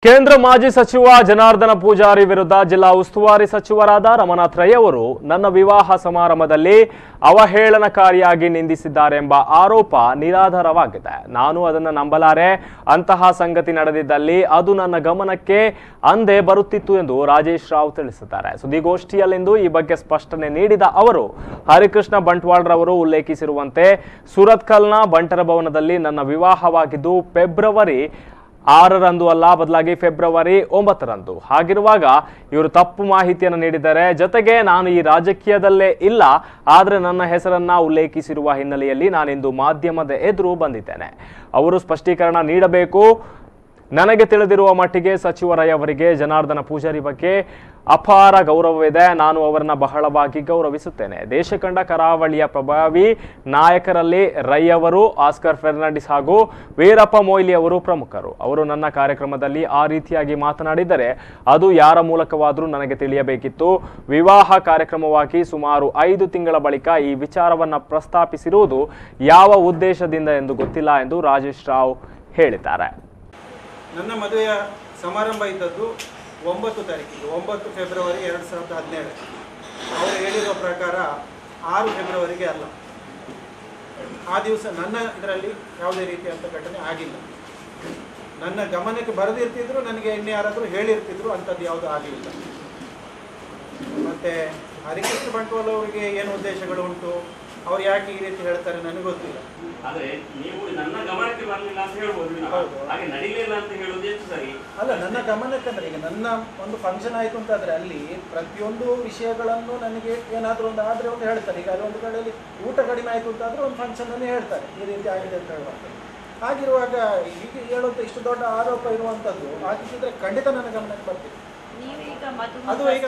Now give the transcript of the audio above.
ಕೇಂದ್ರ ಮಾಜಿ ಸಚಿವ ಜನಾರ್ದನ ಪೂಜಾರಿ ವಿರುದ್ಧ ಜಿಲ್ಲಾ ಉಸ್ತುವಾರಿ ಸಚಿವರಾದ ರಮನಾಥ್ ರೈ ಅವರು ನನ್ನ ವಿವಾಹ ಸಮಾರಂಭದಲ್ಲಿ ಅವಹೇಳನಕಾರಿಯಾಗಿ ನಿಂದಿಸಿದ್ದಾರೆ ಎಂಬ ಆರೋಪ ನಿರಾಧಾರವಾಗಿದೆ. ನಾನು ಅದನ್ನು ನಂಬಲಾರೆ. ಅಂತಹ ಸಂಗತಿ ನಡೆದಿದ್ದಲ್ಲಿ ಅದು ನನ್ನ ಗಮನಕ್ಕೆ ಅಂದೇ ಬರುತ್ತಿತ್ತು ಎಂದು ರಾಜೇಶ್ ರಾವ್ ತಿಳಿಸಿದ್ದಾರೆ. ಸುದ್ದಿಗೋಷ್ಠಿಯಲ್ಲಿಂದು ಈ ಬಗ್ಗೆ ಸ್ಪಷ್ಟನೆ ನೀಡಿದ ಅವರು, ಹರಿಕೃಷ್ಣ ಬಂಟ್ವಾಳರವರು ಉಲ್ಲೇಖಿಸಿರುವಂತೆ ಸುರತ್ಕಲ್ನ ಬಂಟರ ಭವನದಲ್ಲಿ ನನ್ನ ವಿವಾಹವಾಗಿದ್ದು ಫೆಬ್ರವರಿ 6ರಂದು ಅಲ್ಲ, ಬದಲಾಗಿ ಫೆಬ್ರವರಿ 9ರಂದು. ಹಾಗಿರುವಾಗ ಇವರು ತಪ್ಪು ಮಾಹಿತಿಯನ್ನು ನೀಡಿದ್ದಾರೆ. ಜೊತೆಗೆ ನಾನು ಈ ರಾಜಕೀಯದಲ್ಲೇ ಇಲ್ಲ, ಆದರೆ ನನ್ನ ಹೆಸರನ್ನ ಉಲ್ಲೇಖಿಸಿರುವ ಹಿನ್ನೆಲೆಯಲ್ಲಿ ನಾನಿಂದು ಮಾಧ್ಯಮದ ಎದುರು ಬಂದಿದ್ದೇನೆ. ಅವರು ಸ್ಪಷ್ಟೀಕರಣ ನೀಡಬೇಕು. ನನಗೆ ತಿಳಿದಿರುವ ಮಟ್ಟಿಗೆ ಸಚಿವ ರೈ ಅವರಿಗೆ ಜನಾರ್ದನ ಪೂಜಾರಿ ಬಗ್ಗೆ ಅಪಾರ ಗೌರವವಿದೆ. ನಾನು ಅವರನ್ನ ಬಹಳವಾಗಿ ಗೌರವಿಸುತ್ತೇನೆ. ದೇಶ ಕಂಡ ಕರಾವಳಿಯ ಪ್ರಭಾವಿ ನಾಯಕರಲ್ಲಿ ರೈ ಅವರು, ಆಸ್ಕರ್ ಫೆರ್ನಾಂಡಿಸ್ ಹಾಗೂ ವೀರಪ್ಪ ಮೊಯ್ಲಿ ಅವರು ಪ್ರಮುಖರು. ಅವರು ನನ್ನ ಕಾರ್ಯಕ್ರಮದಲ್ಲಿ ಆ ರೀತಿಯಾಗಿ ಮಾತನಾಡಿದರೆ ಅದು ಯಾರ ಮೂಲಕವಾದರೂ ನನಗೆ ತಿಳಿಯಬೇಕಿತ್ತು. ವಿವಾಹ ಕಾರ್ಯಕ್ರಮವಾಗಿ ಸುಮಾರು 5 ತಿಂಗಳ ಬಳಿಕ ಈ ವಿಚಾರವನ್ನ ಪ್ರಸ್ತಾಪಿಸಿರುವುದು ಯಾವ ಉದ್ದೇಶದಿಂದ ಎಂದು ಗೊತ್ತಿಲ್ಲ ಎಂದು ರಾಜೇಶ್ ರಾವ್ ಹೇಳಿದ್ದಾರೆ. ನನ್ನ ಮದುವೆಯ ಸಮಾರಂಭ ಇದ್ದದ್ದು 9 ತಾರೀಕಿಗೆ, 9 ಫೆಬ್ರವರಿ 2017. ಅವರು ಹೇಳಿರೋ ಪ್ರಕಾರ 6 ಫೆಬ್ರವರಿಗೆ ಅಲ್ಲ. ಆ ದಿವಸ ನನ್ನ ಇದರಲ್ಲಿ ಯಾವುದೇ ರೀತಿಯಂಥ ಘಟನೆ ಆಗಿಲ್ಲ. ನನ್ನ ಗಮನಕ್ಕೆ ಬರೆದಿರ್ತಿದ್ರು, ನನಗೆ ಇನ್ನು ಯಾರಾದರೂ ಹೇಳಿರ್ತಿದ್ರು, ಅಂಥದ್ದು ಯಾವುದೂ ಆಗಲಿಲ್ಲ. ಮತ್ತು ಹರಿಕೃಷ್ಣ ಬಂಟ್ವಾಳ ಅವರಿಗೆ ಏನು ಉದ್ದೇಶಗಳು ಉಂಟು, ಅವ್ರು ಯಾಕೆ ಈ ರೀತಿ ಹೇಳ್ತಾರೆ ನನಗೆ ಗೊತ್ತಿಲ್ಲ. ಆದರೆ ನೀವು ನನ್ನ ಗಮನಕ್ಕೆ ಬರಲಿಲ್ಲ ಅಂತ ಹೇಳ್ಬೋದು, ಹಾಗೆ ನಡೀಲಿಲ್ಲ ಅಂತ ಹೇಳೋದು ಎಷ್ಟು ಸರಿ ಅಲ್ಲ. ನನ್ನ ಗಮನಕ್ಕೆ ಅಂದರೆ ಈಗ ನನ್ನ ಒಂದು ಫಂಕ್ಷನ್ ಆಯಿತು ಅಂತಾದರೆ ಅಲ್ಲಿ ಪ್ರತಿಯೊಂದು ವಿಷಯಗಳನ್ನು ನನಗೆ ಏನಾದರೂ ಒಂದು ಆದರೆ ಒಂದು ಹೇಳ್ತಾರೆ. ಈಗ ಅಲ್ಲಿ ಒಂದು ಕಡೆಯಲ್ಲಿ ಊಟ ಕಡಿಮೆ ಆಯಿತು ಅಂತಾದರೆ ಒಂದು ಫಂಕ್ಷನನ್ನು ಹೇಳ್ತಾರೆ, ಈ ರೀತಿ ಆಗಿದೆ ಅಂತ ಹೇಳುವಾಗ. ಹಾಗಿರುವಾಗ ಹೀಗೆ ಹೇಳುವಂಥ ಇಷ್ಟು ದೊಡ್ಡ ಆರೋಪ ಇರುವಂಥದ್ದು ಆಗಿದ್ದರೆ ಖಂಡಿತ ನನ್ನ ಗಮನಕ್ಕೆ ಬರ್ತಿದೆ. ಅದು ಈಗ